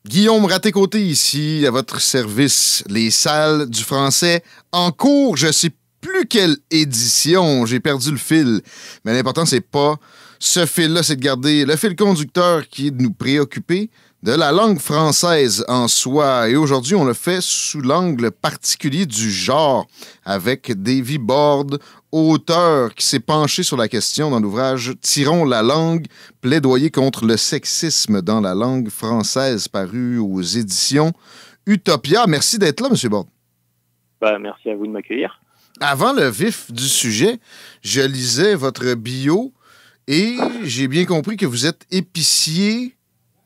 Guillaume Raté-Côté ici, à votre service, les salles du français en cours. Je sais plus quelle édition, j'ai perdu le fil. Mais l'important, c'est pas ce fil-là, c'est de garder le fil conducteur qui est de nous préoccuper de la langue française en soi. Et aujourd'hui, on le fait sous l'angle particulier du genre, avec Davy Borde, auteur qui s'est penché sur la question dans l'ouvrage « Tirons la langue, plaidoyer contre le sexisme dans la langue française » paru aux éditions Utopia. Merci d'être là, M. Borde. Merci à vous de m'accueillir. Avant le vif du sujet, je lisais votre bio et j'ai bien compris que vous êtes épicier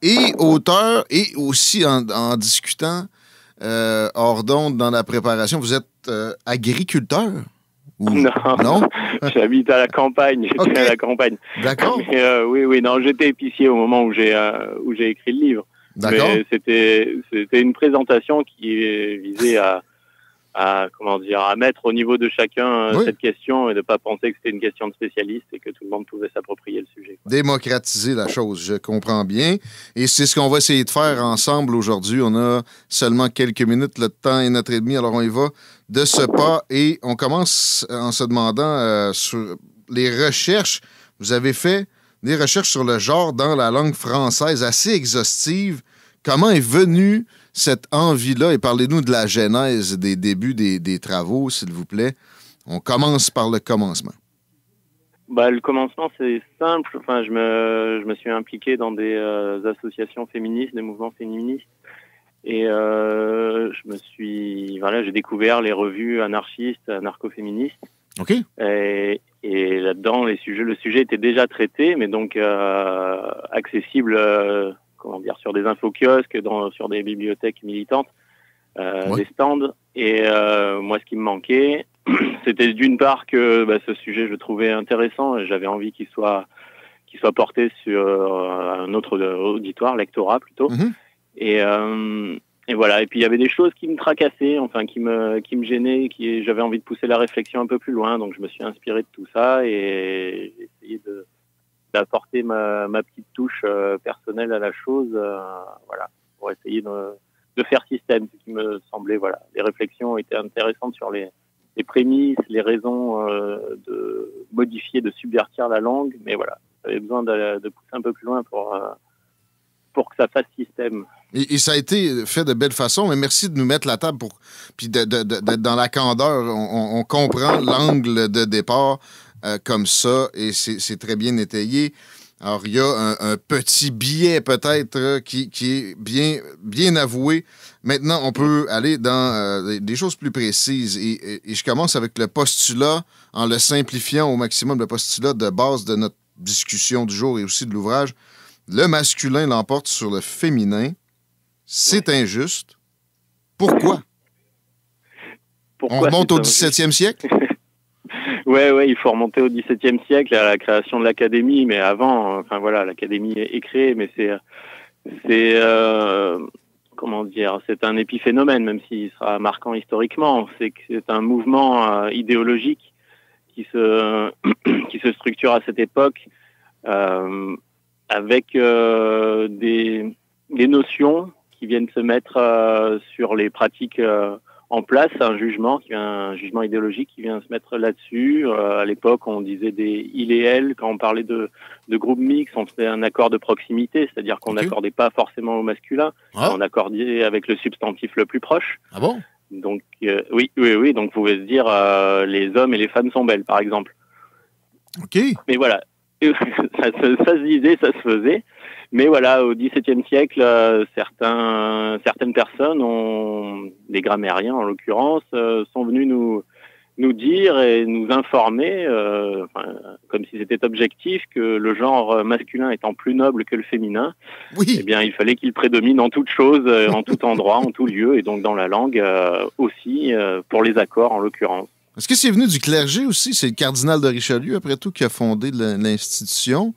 et auteur, et aussi en discutant hors d'onde dans la préparation, vous êtes agriculteur? Ou... Non? J'habite à la campagne, j'étais à la campagne. D'accord. Mais, oui, non, j'étais épicier au moment où j'ai écrit le livre. D'accord. Mais c'était une présentation qui visait à mettre au niveau de chacun cette question et de ne pas penser que c'était une question de spécialiste et que tout le monde pouvait s'approprier le sujet. Démocratiser la chose, je comprends bien. Et c'est ce qu'on va essayer de faire ensemble aujourd'hui. On a seulement quelques minutes, le temps est notre et demi, alors on y va de ce pas. Et on commence en se demandant sur les recherches. Vous avez fait des recherches sur le genre dans la langue française assez exhaustives. Comment est venue cette envie-là, et parlez-nous de la genèse des débuts des travaux, s'il vous plaît. On commence par le commencement. Le commencement, c'est simple. Enfin, je me suis impliqué dans des associations féministes, des mouvements féministes. Et j'ai découvert les revues anarchistes, anarcho-féministes. OK. Et là-dedans, le sujet était déjà traité, mais donc accessible... sur des infokiosques, sur des bibliothèques militantes, des stands. Et moi, ce qui me manquait, c'était d'une part que ce sujet, je le trouvais intéressant et j'avais envie qu'il soit porté sur un autre auditoire, lectorat plutôt. Mm-hmm. Et voilà. Et puis, il y avait des choses qui me tracassaient, qui me gênaient, j'avais envie de pousser la réflexion un peu plus loin. Donc, je me suis inspiré de tout ça et j'ai essayé d'apporter ma petite touche personnelle à la chose, pour essayer de faire système, ce qui me semblait, les réflexions étaient intéressantes sur les prémices, les raisons de modifier, de subvertir la langue, mais j'avais besoin de pousser un peu plus loin pour que ça fasse système. Et ça a été fait de belle façon, mais merci de nous mettre la table puis d'être dans la candeur. On comprend l'angle de départ comme ça, et c'est très bien étayé. Alors, il y a un petit biais peut-être qui est bien avoué. Maintenant, on peut aller dans des choses plus précises. Et je commence avec le postulat, en le simplifiant au maximum, le postulat de base de notre discussion du jour et aussi de l'ouvrage. Le masculin l'emporte sur le féminin. C'est injuste. Pourquoi? On remonte au 17e siècle? Ouais, il faut remonter au XVIIe siècle, à la création de l'Académie, mais avant, l'Académie est créée, mais c'est un épiphénomène, même s'il sera marquant historiquement. C'est que c'est un mouvement idéologique qui se structure à cette époque avec des notions qui viennent se mettre sur les pratiques en place, un jugement idéologique qui vient se mettre là-dessus. À l'époque, on disait des il et elle. Quand on parlait de groupes mixtes, on faisait un accord de proximité, c'est-à-dire qu'on n'accordait pas forcément au masculin, on accordait avec le substantif le plus proche. Ah bon? Donc, oui. Donc, vous pouvez se dire les hommes et les femmes sont belles, par exemple. OK. Mais voilà, ça se disait, ça se faisait. Mais au XVIIe siècle, certaines personnes, des grammairiens en l'occurrence, sont venus nous dire et nous informer, comme si c'était objectif, que le genre masculin étant plus noble que le féminin, eh bien, il fallait qu'il prédomine en toute chose, en tout endroit, en tout lieu, et donc dans la langue aussi, pour les accords en l'occurrence. Est-ce que c'est venu du clergé aussi? C'est le cardinal de Richelieu, après tout, qui a fondé l'institution.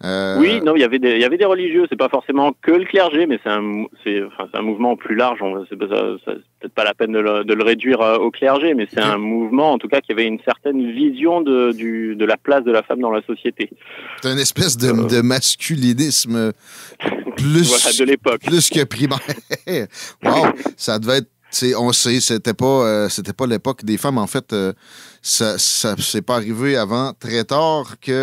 Oui, non, il y avait des religieux. C'est pas forcément que le clergé, mais c'est un mouvement plus large. C'est peut-être pas la peine de le réduire au clergé, mais c'est un mouvement, en tout cas, qui avait une certaine vision de la place de la femme dans la société. C'est une espèce de masculinisme plus, voilà, de l'époque. Plus que primaire. Wow, ça devait être. On sait, c'était pas l'époque des femmes. En fait, ça s'est pas arrivé avant très tard qu'il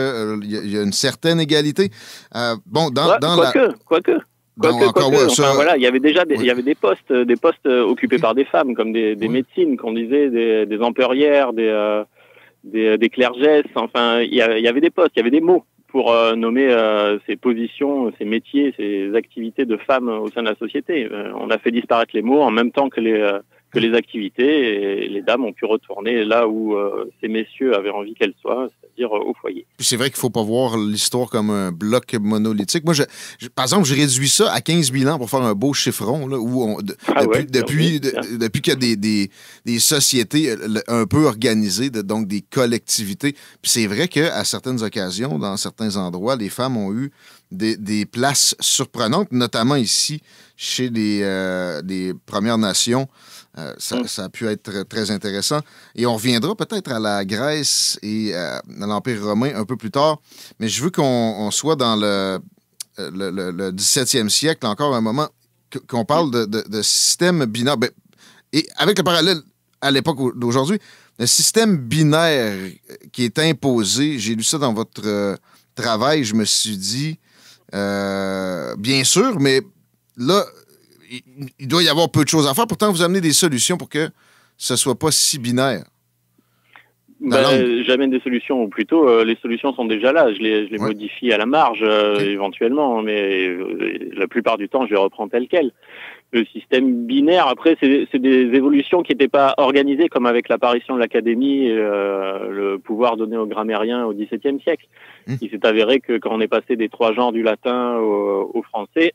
y a une certaine égalité. Quoique. Voilà, il y avait déjà il y avait des postes occupés par des femmes, comme des médecines, qu'on disait, des emporières, des clergesses. Enfin, il y avait des postes, il y avait des mots pour nommer ces positions, ces métiers, ces activités de femmes au sein de la société. On a fait disparaître les mots en même temps que les activités, et les dames ont pu retourner là où ces messieurs avaient envie qu'elles soient, c'est-à-dire au foyer. Puis c'est vrai qu'il ne faut pas voir l'histoire comme un bloc monolithique. Moi, par exemple, je réduis ça à 15 000 ans pour faire un beau chiffron, là, où depuis qu'il y a des sociétés un peu organisées, donc des collectivités. Puis c'est vrai qu'à certaines occasions, dans certains endroits, les femmes ont eu des places surprenantes, notamment ici, chez les Premières Nations. Ça a pu être très intéressant. Et on reviendra peut-être à la Grèce et à l'Empire romain un peu plus tard. Mais je veux qu'on soit dans le 17e siècle, encore un moment, qu'on parle de système binaire. Et avec le parallèle à l'époque d'aujourd'hui, le système binaire qui est imposé, j'ai lu ça dans votre travail, je me suis dit, bien sûr, mais là, il doit y avoir peu de choses à faire. Pourtant, vous amenez des solutions pour que ce ne soit pas si binaire. J'amène des solutions, ou plutôt, les solutions sont déjà là. Je les modifie à la marge, éventuellement, mais la plupart du temps, je les reprends tel quel. Le système binaire, après, c'est des évolutions qui n'étaient pas organisées, comme avec l'apparition de l'académie et le pouvoir donné aux grammairiens au XVIIe siècle. Il s'est avéré que quand on est passé des 3 genres du latin au français,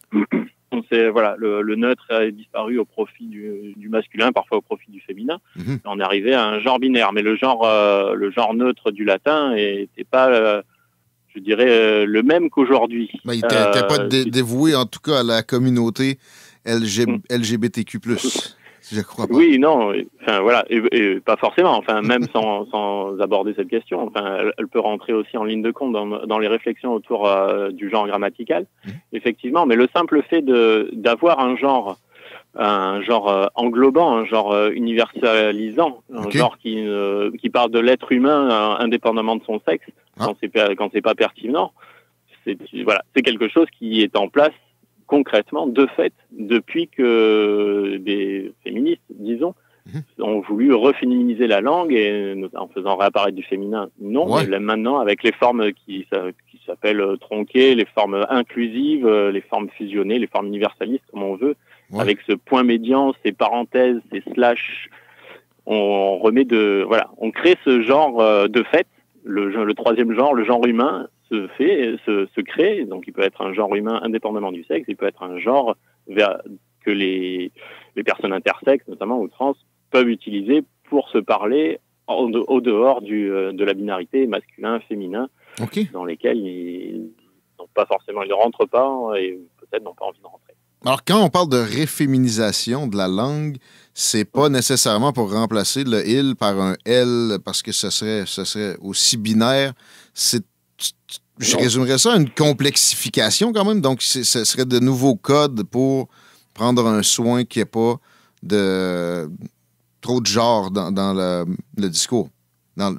le neutre a disparu au profit du masculin, parfois au profit du féminin. On est arrivé à un genre binaire, mais le genre neutre du latin n'était pas, je dirais, le même qu'aujourd'hui. Il n'était pas dévoué, en tout cas, à la communauté LGBTQ+. Je crois pas. Oui, non, enfin voilà, et pas forcément, enfin même sans aborder cette question, enfin elle peut rentrer aussi en ligne de compte dans les réflexions autour du genre grammatical, effectivement, mais le simple fait d'avoir un genre englobant, un genre universalisant, un genre qui parle de l'être humain indépendamment de son sexe, quand c'est pas pertinent, c'est quelque chose qui est en place concrètement, de fait, depuis que des féministes, disons, ont voulu reféminiser la langue en faisant réapparaître du féminin. Non, mais maintenant, avec les formes qui s'appellent tronquées, les formes inclusives, les formes fusionnées, les formes universalistes, comme on veut, avec ce point médian, ces parenthèses, ces slash, on crée ce genre de fait, le troisième genre, le genre humain, se crée, donc il peut être un genre humain indépendamment du sexe, il peut être un genre que les personnes intersexes, notamment ou trans, peuvent utiliser pour se parler au dehors de la binarité masculin-féminin, dans lesquels ils ne rentrent pas et peut-être n'ont pas envie de rentrer. Alors, quand on parle de réféminisation de la langue, c'est pas nécessairement pour remplacer le « il » par un « elle » parce que ce serait aussi binaire. Je résumerais ça à une complexification quand même. Donc, ce serait de nouveaux codes pour prendre un soin qu'il n'y ait pas trop de genre dans le discours, dans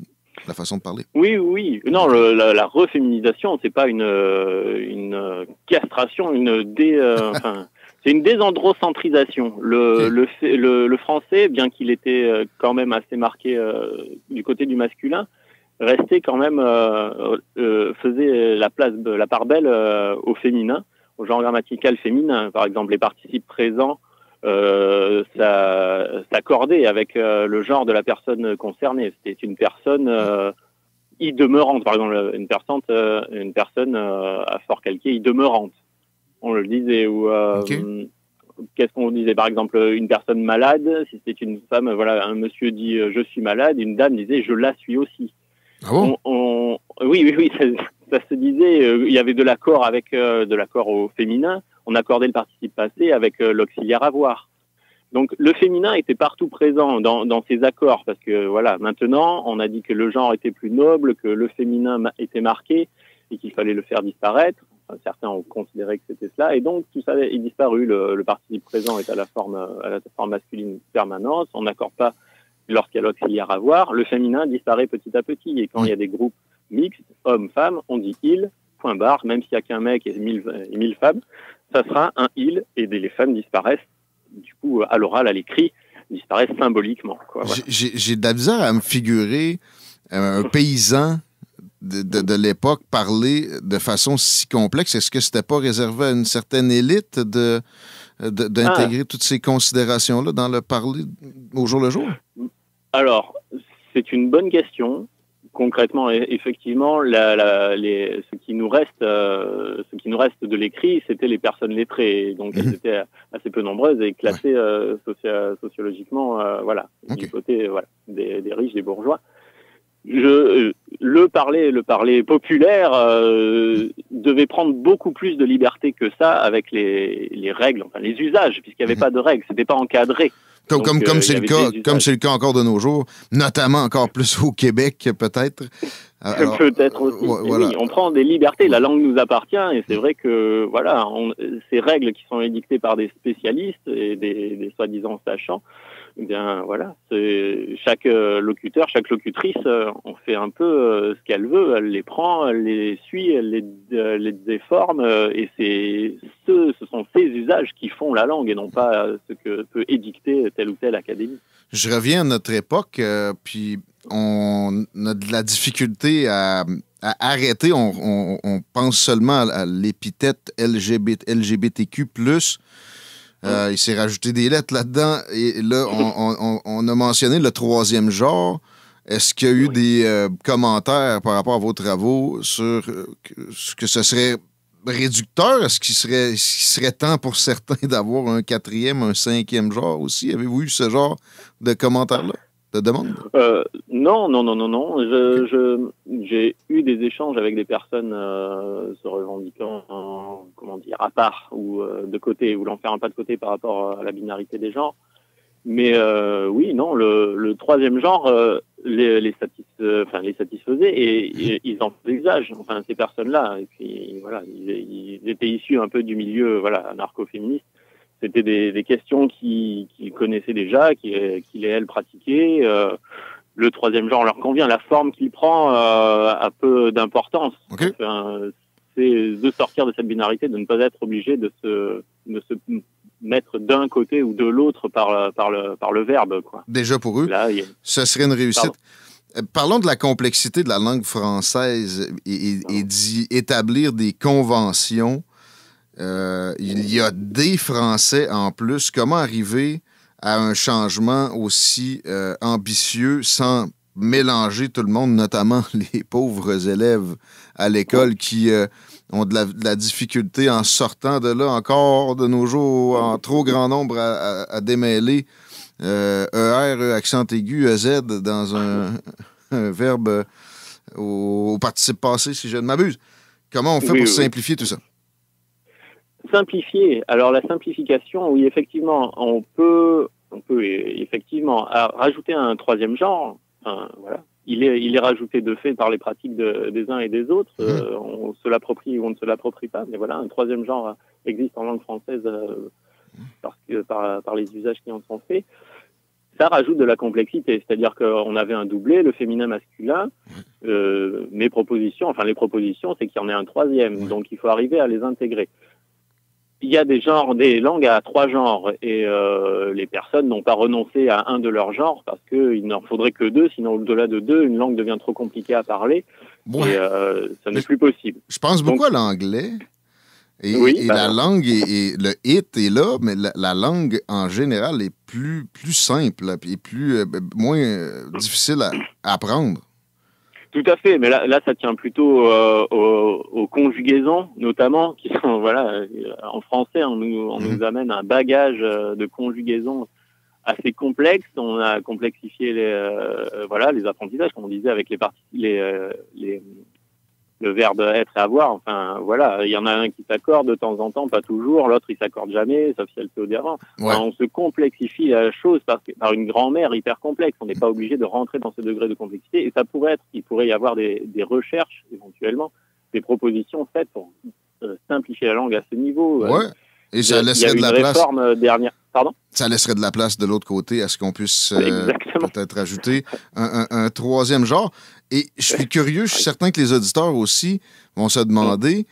la façon de parler. Oui. Non, la reféminisation, c'est pas une castration, c'est une désandrocentrisation. Le français, bien qu'il était quand même assez marqué du côté du masculin, restait quand même, faisait la part belle au féminin, au genre grammatical féminin. Par exemple, les participes présents s'accordaient avec le genre de la personne concernée. C'était une personne y demeurante, par exemple, une personne à fort calqué y demeurante. On le disait, ou qu'est-ce qu'on disait, par exemple, une personne malade, si c'était une femme, un monsieur dit je suis malade, une dame disait je la suis aussi. Ah bon? Oui, ça se disait, il y avait de l'accord avec de l'accord au féminin. On accordait le participe passé avec l'auxiliaire avoir. Donc le féminin était partout présent dans ces accords parce que voilà, maintenant on a dit que le genre était plus noble, que le féminin était marqué et qu'il fallait le faire disparaître. Enfin, certains ont considéré que c'était cela et donc tout ça est disparu. Le participe présent est à la forme masculine permanente. On n'accorde pas lorsqu'il y a l'auxiliaire avoir. Le féminin disparaît petit à petit et quand il y a des groupes mixtes, hommes-femmes, on dit il, point barre, même s'il n'y a qu'un mec et 1000 femmes, ça sera un il et les femmes disparaissent. Du coup, à l'oral, à l'écrit, disparaissent symboliquement. Quoi, voilà. J'ai de la misère à me figurer un paysan de l'époque parler de façon si complexe. Est-ce que c'était pas réservé à une certaine élite d'intégrer toutes ces considérations-là dans le parler au jour le jour? Alors, c'est une bonne question. Concrètement, effectivement, ce qui nous reste de l'écrit, c'était les personnes lettrées. Donc, elles étaient assez peu nombreuses et classées sociologiquement, voilà, du côté des riches, des bourgeois. Le parler populaire devait prendre beaucoup plus de liberté que ça avec les règles, enfin les usages, puisqu'il n'y avait pas de règles, c'était pas encadré. Comme c'est le cas encore de nos jours, notamment encore plus au Québec, peut-être. Alors, peut-être aussi. Voilà. Oui, on prend des libertés. La langue nous appartient et c'est vrai que voilà, ces règles qui sont édictées par des spécialistes et des soi-disant sachants, eh bien voilà, chaque locuteur, chaque locutrice, on fait un peu ce qu'elle veut. Elle les prend, elle les suit, elle les déforme et ce sont ces usages qui font la langue et non pas ce que peut édicter telle ou telle académie. Je reviens à notre époque, puis on a de la difficulté à arrêter. On pense seulement à l'épithète LGBTQ+. Il s'est rajouté des lettres là-dedans. Et là, on a mentionné le troisième genre. Est-ce qu'il y a eu des commentaires par rapport à vos travaux sur ce que ce serait réducteur? Est-ce qu'il serait temps pour certains d'avoir un quatrième, un cinquième genre aussi? Avez-vous eu ce genre de commentaires-là, de demandes? Non. J'ai eu des échanges avec des personnes se revendiquant, à part ou de côté, voulant faire un pas de côté par rapport à la binarité des genres. Mais oui, non, le troisième genre les satisfaisait et ils en faisaient usage. Enfin, ces personnes-là, et puis voilà, ils étaient issus un peu du milieu, anarcho-féministe. C'était des questions qu'ils connaissaient déjà, qu'ils et elles pratiquaient. Le troisième genre leur convient. La forme qu'il prend a peu d'importance. Okay. Enfin, c'est de sortir de cette binarité, de ne pas être obligé de se mettre d'un côté ou de l'autre par le verbe, quoi. Déjà pour eux, là, ce serait une réussite. Parlons de la complexité de la langue française et d'y établir des conventions. Il y a des Français en plus. Comment arriver à un changement aussi ambitieux sans mélanger tout le monde, notamment les pauvres élèves à l'école qui ont de la difficulté en sortant de là encore de nos jours en trop grand nombre à démêler ER, accent aigu, EZ dans un verbe au participe passé, si je ne m'abuse. Comment on fait pour simplifier tout ça? Simplifier. Alors la simplification, oui, effectivement, on peut effectivement rajouter un troisième genre. Voilà. Il est rajouté de fait par les pratiques des uns et des autres. On se l'approprie ou on ne se l'approprie pas. Mais voilà, un troisième genre existe en langue française par les usages qui en sont faits. Ça rajoute de la complexité. C'est-à-dire qu'on avait un doublé, le féminin masculin. Les propositions, c'est qu'il y en ait un troisième. Donc il faut arriver à les intégrer. Il y a des langues à 3 genres et les personnes n'ont pas renoncé à un de leurs genres parce qu'il n'en faudrait que 2, sinon au-delà de 2, une langue devient trop compliquée à parler et ça n'est plus possible. Je pense beaucoup à l'anglais et la langue, le hit est là, mais la langue en général est plus simple et moins difficile à apprendre. Tout à fait, mais là ça tient plutôt aux conjugaisons, notamment, qui sont, en français, on nous amène un bagage de conjugaisons assez complexe. On a complexifié les apprentissages, comme on disait, avec les le verbe être et avoir. Enfin, voilà, il y en a un qui s'accorde de temps en temps, pas toujours, l'autre il s'accorde jamais, sauf si elle fait au d'avant. Ouais. Enfin, on se complexifie la chose par une grammaire hyper complexe. On n'est pas obligé de rentrer dans ce degré de complexité. Et ça pourrait être, il pourrait y avoir des recherches, éventuellement, des propositions faites pour simplifier la langue à ce niveau. Ouais. Et ça laisserait de la place. Il y a eu une réforme dernière. Pardon? Ça laisserait de la place de l'autre côté à ce qu'on puisse peut-être ajouter un troisième genre. Et je suis curieux, je suis certain que les auditeurs aussi vont se demander,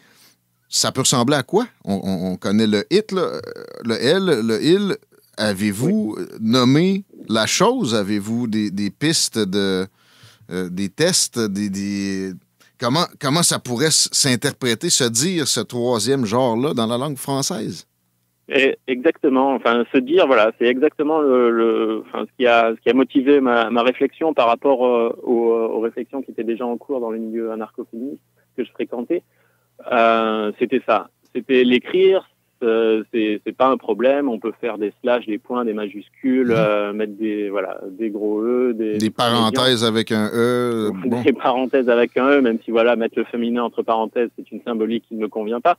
ça peut ressembler à quoi? On connaît le it, là, le elle, le il. Avez-vous nommé la chose? Avez-vous des pistes, des tests, Comment ça pourrait s'interpréter, se dire ce troisième genre-là dans la langue française? Exactement. Enfin, se dire, voilà, c'est exactement ce qui a motivé ma réflexion par rapport aux réflexions qui étaient déjà en cours dans le milieu anarcho-féministe que je fréquentais. C'était ça. C'était l'écrire. C'est pas un problème. On peut faire des slash, des points, des majuscules, mettre des gros E, des parenthèses avec un E. Bon. Des parenthèses avec un E, même si mettre le féminin entre parenthèses, c'est une symbolique qui ne me convient pas.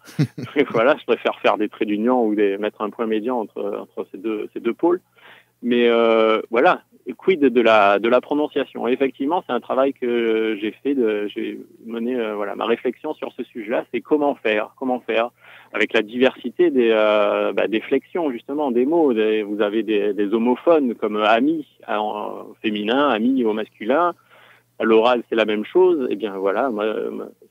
Mais voilà, je préfère faire des traits d'union ou mettre un point médian entre ces deux pôles. Mais voilà, quid de la prononciation. Et effectivement, c'est un travail que j'ai fait. J'ai mené ma réflexion sur ce sujet-là. C'est comment faire avec la diversité des flexions, justement, des mots. Vous avez des homophones comme ami au féminin, ami au masculin. À l'oral, c'est la même chose. Eh bien, voilà,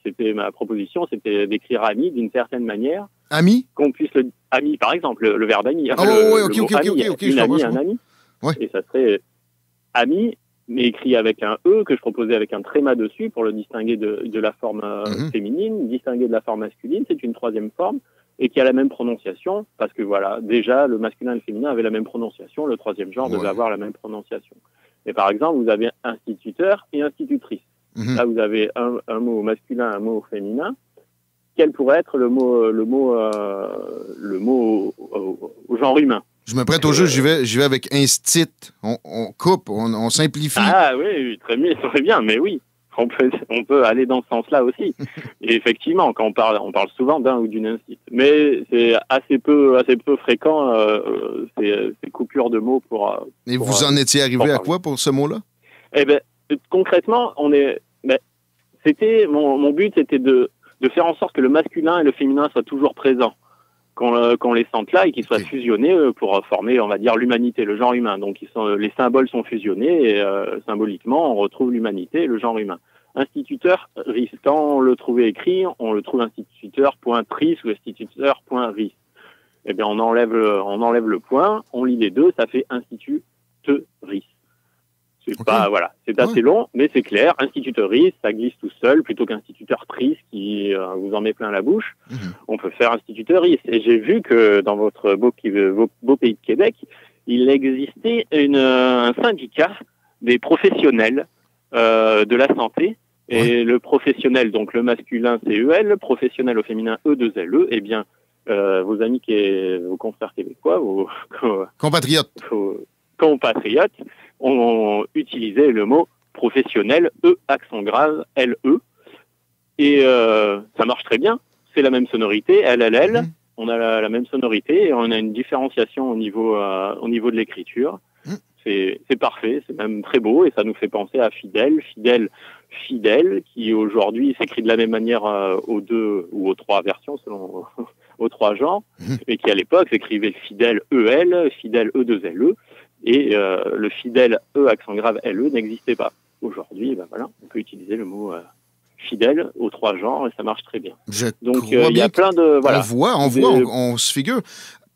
c'était ma proposition, c'était d'écrire ami d'une certaine manière. Ami? Qu'on puisse ami, par exemple, le verbe ami. Enfin, ok, une amie, un ami. Ouais. Et ça serait ami, mais écrit avec un E, que je proposais avec un tréma dessus pour le distinguer de la forme féminine, distinguer de la forme masculine, c'est une troisième forme, et qui a la même prononciation, parce que voilà, déjà, le masculin et le féminin avaient la même prononciation, le troisième genre devait avoir la même prononciation. Et par exemple, vous avez instituteur et institutrice. Là, vous avez un mot masculin, un mot féminin. Quel pourrait être le mot au genre humain? Je me prête au jeu, j'y vais avec instit. On coupe, on simplifie. Ah oui, très bien, mais oui. On peut aller dans ce sens-là aussi. Et effectivement, quand on parle souvent d'un ou d'une instit. Mais c'est assez peu fréquent, ces coupures de mots pour Et vous en étiez arrivé à quoi pour ce mot-là? Eh bien, concrètement, mon but, c'était de faire en sorte que le masculin et le féminin soient toujours présents, qu'on les sente là et qu'ils soient fusionnés pour former, on va dire, l'humanité, le genre humain. Donc, les symboles sont fusionnés et symboliquement, on retrouve l'humanité et le genre humain. Instituteur, RIS. Quand on le trouvait écrit, on le trouve instituteur.tris ou instituteur.ris. Eh bien, on enlève le point, on lit les deux, ça fait instituteuris. C'est assez long, mais c'est clair. Instituteuris, ça glisse tout seul, plutôt qu'instituteur-tris qui vous en met plein la bouche. On peut faire instituteuris. Et j'ai vu que dans votre beau pays de Québec, il existait un syndicat des professionnels de la santé. Et le professionnel, donc le masculin, c'est EL, le professionnel au féminin, E2LE. Eh bien, vos amis, vos confrères québécois, vos compatriotes ont utilisé le mot professionnel, E, accent grave, LE. Et ça marche très bien. C'est la même sonorité, LLL. On a la même sonorité et on a une différenciation au niveau de l'écriture. C'est parfait, c'est même très beau et ça nous fait penser à fidèle, qui aujourd'hui s'écrit de la même manière aux deux ou aux trois versions selon aux trois genres, mais qui à l'époque s'écrivait fidèle EL, fidèle E2LE. Et le fidèle E accent grave LE n'existait pas. Aujourd'hui, on peut utiliser le mot fidèle aux trois genres et ça marche très bien. Donc il y a plein de on se figure.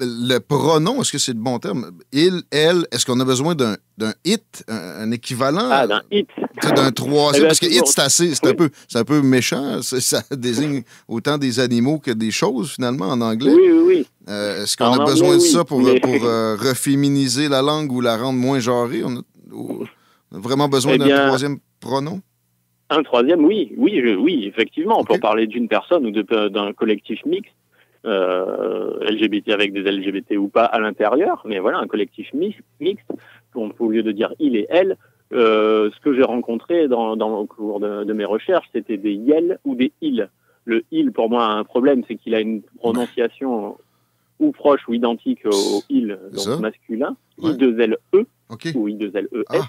Le pronom, est-ce que c'est le bon terme? Il, elle, est-ce qu'on a besoin d'un it, un équivalent? Ah, d'un it. D'un troisième. Parce que it, c'est un peu méchant. Ça désigne autant des animaux que des choses, finalement, en anglais. Oui. Est-ce qu'on a besoin de ça pour reféminiser la langue ou la rendre moins genrée? On a vraiment besoin d'un troisième pronom? Un troisième, oui, effectivement. Pour parler d'une personne ou d'un collectif mixte, LGBT avec des LGBT ou pas à l'intérieur, mais voilà, un collectif mixte, au lieu de dire il et elle, Ce que j'ai rencontré dans le cours de mes recherches, c'était des yel ou des il. Le il, pour moi, a un problème, c'est qu'il a une prononciation ou proche ou identique au il, donc masculin, I2LE ou I2LES. Ah.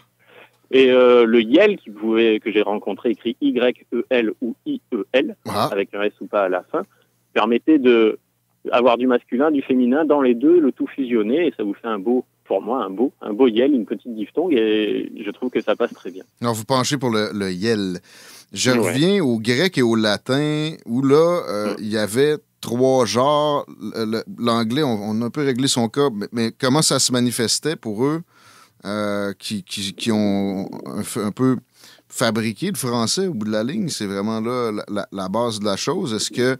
Et le yel que j'ai rencontré écrit YEL ou IEL, avec un S ou pas à la fin, permettait de avoir du masculin, du féminin dans les deux, le tout fusionné, et ça vous fait pour moi, un beau yel, une petite diphtongue, et je trouve que ça passe très bien. Alors, vous penchez pour le yel. Je reviens au grec et au latin, où là, il y avait 3 genres. L'anglais, on a un peu réglé son cas, mais comment ça se manifestait pour eux qui ont un peu fabriqué le français au bout de la ligne? C'est vraiment là la base de la chose. Est-ce que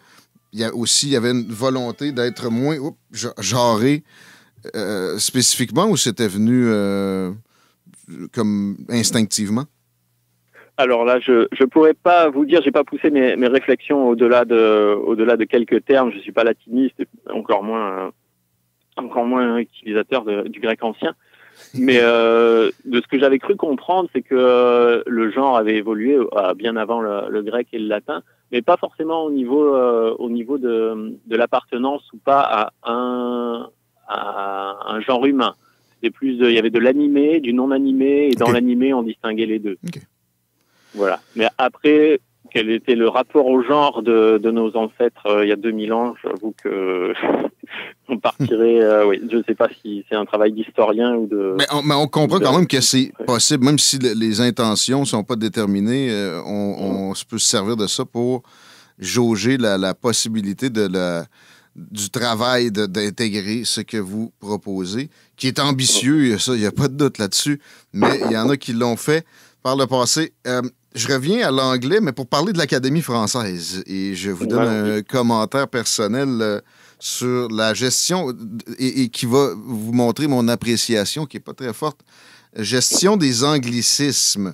il y avait une volonté d'être moins genré spécifiquement, ou c'était venu comme instinctivement? Alors là, je pourrais pas vous dire, j'ai pas poussé mes réflexions au-delà de quelques termes. Je suis pas latiniste, encore moins utilisateur du grec ancien. Mais de ce que j'avais cru comprendre, c'est que le genre avait évolué bien avant le grec et le latin, mais pas forcément au niveau de l'appartenance ou pas à un genre humain. C'était plus il y avait de l'animé, du non animé, et dans l'animé on distinguait les deux. Voilà. Mais après, quel était le rapport au genre de nos ancêtres il y a 2000 ans, j'avoue que on partirait... je ne sais pas si c'est un travail d'historien ou de... Mais on comprend quand même que c'est possible, même si les intentions ne sont pas déterminées, on peut se servir de ça pour jauger la possibilité du travail d'intégrer ce que vous proposez, qui est ambitieux, il n'y a pas de doute là-dessus, mais il y en a qui l'ont fait par le passé. Je reviens à l'anglais, mais pour parler de l'Académie française, et je vous donne un commentaire personnel sur la gestion et qui va vous montrer mon appréciation, qui n'est pas très forte. Gestion des anglicismes.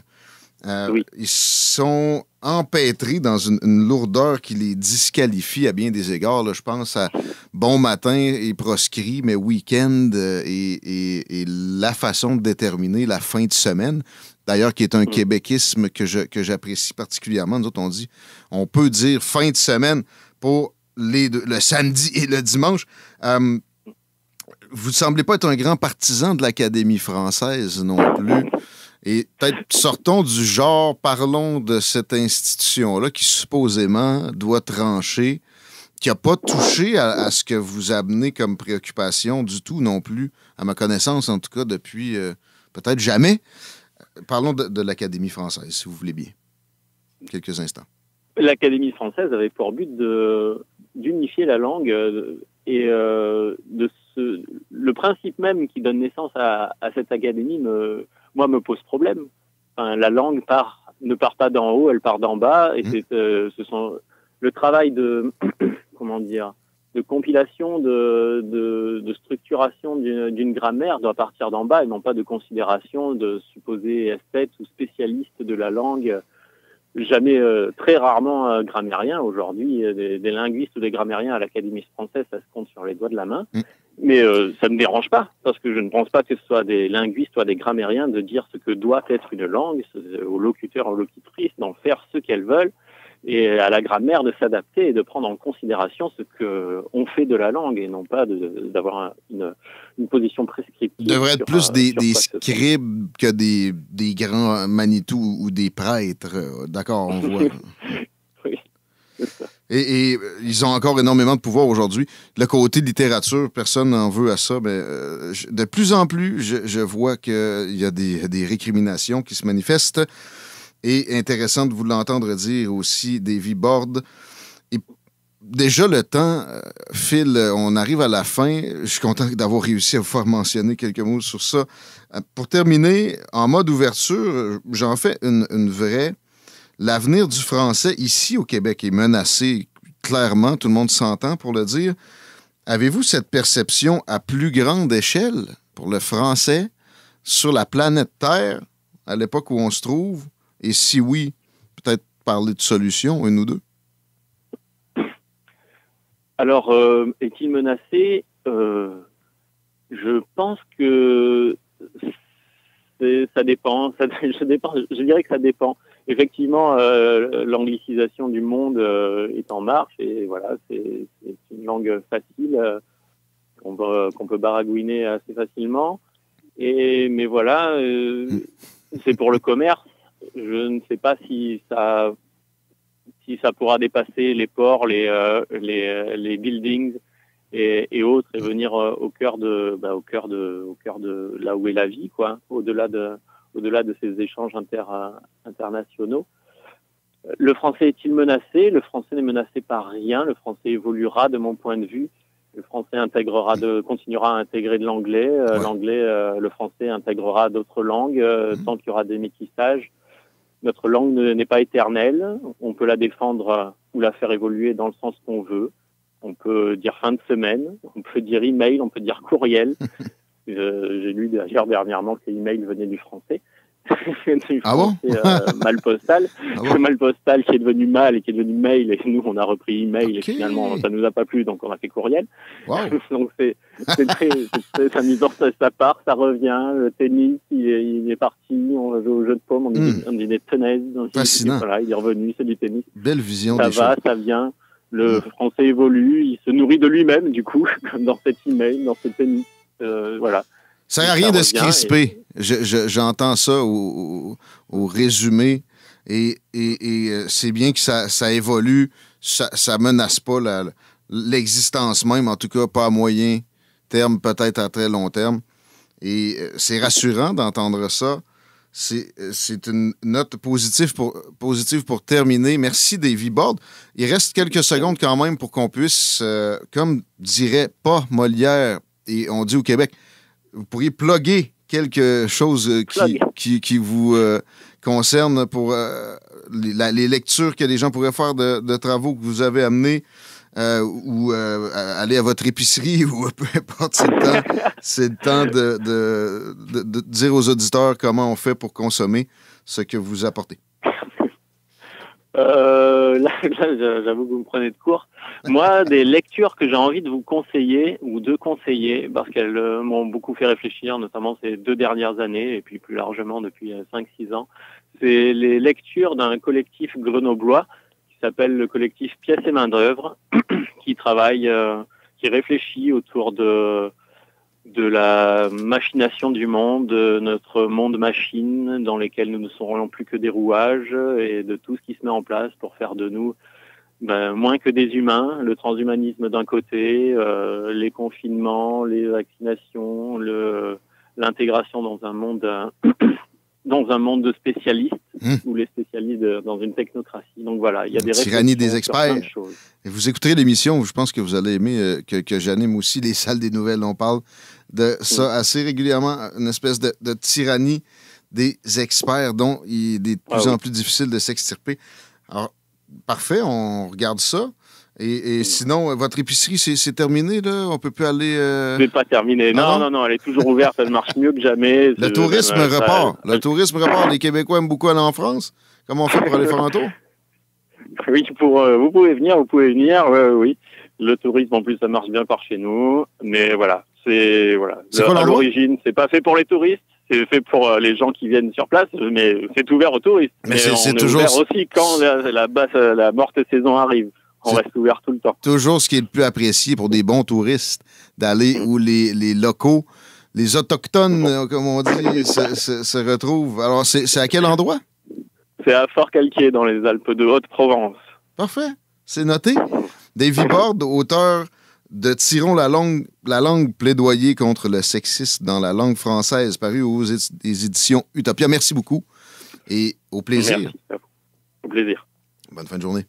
Ils sont empêtrés dans une lourdeur qui les disqualifie à bien des égards. Là, je pense à bon matin et proscrit, mais week-end et la façon de déterminer la fin de semaine. D'ailleurs, qui est un québéquisme que j'apprécie particulièrement. Nous autres, on peut dire fin de semaine pour le samedi et le dimanche. Vous ne semblez pas être un grand partisan de l'Académie française non plus. Et peut-être sortons du genre, parlons de cette institution-là qui supposément doit trancher, qui n'a pas touché à ce que vous amenez comme préoccupation du tout non plus, à ma connaissance en tout cas, depuis peut-être jamais. Parlons de l'Académie française, si vous voulez bien. Quelques instants. L'Académie française avait pour but d'unifier la langue et le principe même qui donne naissance à cette académie me pose problème. Enfin, la langue ne part pas d'en haut, elle part d'en bas, et le travail de de compilation, de structuration d'une grammaire doit partir d'en bas et non pas de considération de supposés esthètes ou spécialistes de la langue. Jamais, très rarement grammairiens. Aujourd'hui, des linguistes ou des grammairiens à l'Académie française, ça se compte sur les doigts de la main. Mais ça ne me dérange pas, parce que je ne pense pas que ce soit des linguistes ou des grammairiens de dire ce que doit être une langue, aux locuteurs, aux locutrices, d'en faire ce qu'elles veulent, et à la grammaire de s'adapter et de prendre en considération ce qu'on fait de la langue, et non pas d'avoir une position prescriptive. Il devrait être plus des scribes que des grands Manitou ou des prêtres. D'accord, on voit. Oui, c'est ça. Et ils ont encore énormément de pouvoir aujourd'hui. Le côté littérature, personne n'en veut à ça. Mais de plus en plus, je vois qu'il y a des récriminations qui se manifestent. Et intéressant de vous l'entendre dire aussi, Davy Borde. Et déjà, le temps file. On arrive à la fin. Je suis content d'avoir réussi à vous faire mentionner quelques mots sur ça. Pour terminer, en mode ouverture, j'en fais une vraie. L'avenir du français ici au Québec est menacé, clairement, tout le monde s'entend pour le dire. Avez-vous cette perception à plus grande échelle pour le français sur la planète Terre à l'époque où on se trouve? Et si oui, peut-être parler de solutions, une ou deux? Alors, est-il menacé? Je pense que Ça dépend. Je dirais que ça dépend. Effectivement, l'anglicisation du monde est en marche et voilà, c'est une langue facile qu'on peut baragouiner assez facilement. Mais voilà, c'est pour le commerce. Je ne sais pas si ça pourra dépasser les ports, les buildings et autres et venir au cœur de là où est la vie, quoi, au-delà de ces échanges internationaux. Le français est-il menacé? Le français n'est menacé par rien. Le français évoluera de mon point de vue. Le français continuera à intégrer de l'anglais. Le français intégrera d'autres langues tant qu'il y aura des métissages. Notre langue n'est pas éternelle. On peut la défendre ou la faire évoluer dans le sens qu'on veut. On peut dire fin de semaine, on peut dire email, on peut dire courriel. J'ai lu d'ailleurs dernièrement que les emails venaient du français. Mal postal. Le mal postal qui est devenu mal et qui est devenu mail. Et nous, on a repris email et finalement, ça nous a pas plu, donc on a fait courriel. Wow. Donc c'est très amusant. Ça part, ça revient. Le tennis, il est parti. On joue au jeu de paume, on dit tennis. Fascinant. Voilà, il est revenu, c'est du tennis. Belle vision des choses. Ça va, ça vient. Le français évolue, il se nourrit de lui-même, du coup, comme dans cet email, dans ce tennis. Voilà. Ça sert à rien de se crisper. J'entends ça au résumé. Et c'est bien que ça évolue. Ça menace pas l'existence même, en tout cas pas à moyen terme, peut-être à très long terme. Et c'est rassurant d'entendre ça. C'est une note positive pour terminer. Merci, Davy Borde. Il reste quelques secondes quand même pour qu'on puisse, comme dirait pas Molière, et on dit au Québec, vous pourriez plugger quelque chose qui vous concerne pour les lectures que les gens pourraient faire de travaux que vous avez amenés ou aller à votre épicerie ou peu importe. C'est le temps de dire aux auditeurs comment on fait pour consommer ce que vous apportez. Là, j'avoue que vous me prenez de court. Moi, des lectures que j'ai envie de vous conseiller ou de conseiller, parce qu'elles m'ont beaucoup fait réfléchir, notamment ces 2 dernières années, et puis plus largement depuis 5-6 ans, c'est les lectures d'un collectif grenoblois qui s'appelle le collectif Pièces et Main d'œuvre, qui travaille, qui réfléchit autour de la machination du monde, notre monde-machine dans lequel nous ne serons plus que des rouages et de tout ce qui se met en place pour faire de nous moins que des humains, le transhumanisme d'un côté, les confinements, les vaccinations, l'intégration dans un monde de spécialistes ou les spécialistes dans une technocratie. Donc voilà, il y a des tyrannie des experts. Et vous écouterez l'émission, je pense que vous allez aimer que j'anime aussi les salles des nouvelles. On parle de ça assez régulièrement, une espèce de tyrannie des experts dont il est de plus en plus difficile de s'extirper. Alors, parfait, on regarde ça. Et sinon, votre épicerie, c'est terminé, là? On peut plus aller... C'est pas terminé. Non, elle est toujours ouverte. Elle marche mieux que jamais. Le tourisme repart. Le tourisme repart. Les Québécois aiment beaucoup aller en France. Comment on fait pour aller faire un tour? Oui, vous pouvez venir. Oui. Le tourisme, en plus, ça marche bien par chez nous. Mais voilà, c'est quoi à l'origine, c'est pas fait pour les touristes. C'est fait pour les gens qui viennent sur place, mais c'est ouvert aux touristes. Mais c'est toujours ouvert aussi quand la morte saison arrive. On reste ouvert tout le temps. Toujours ce qui est le plus apprécié pour des bons touristes, d'aller où les locaux, les autochtones, comme on dit, se retrouvent. Alors, c'est à quel endroit? C'est à Fort-Calquier, dans les Alpes de Haute-Provence. Parfait. C'est noté. Davy Borde, auteur de Tirons la langue, plaidoyer contre le sexisme dans la langue française, paru aux éditions Utopia. Merci beaucoup et au plaisir. Merci. Au plaisir. Bonne fin de journée.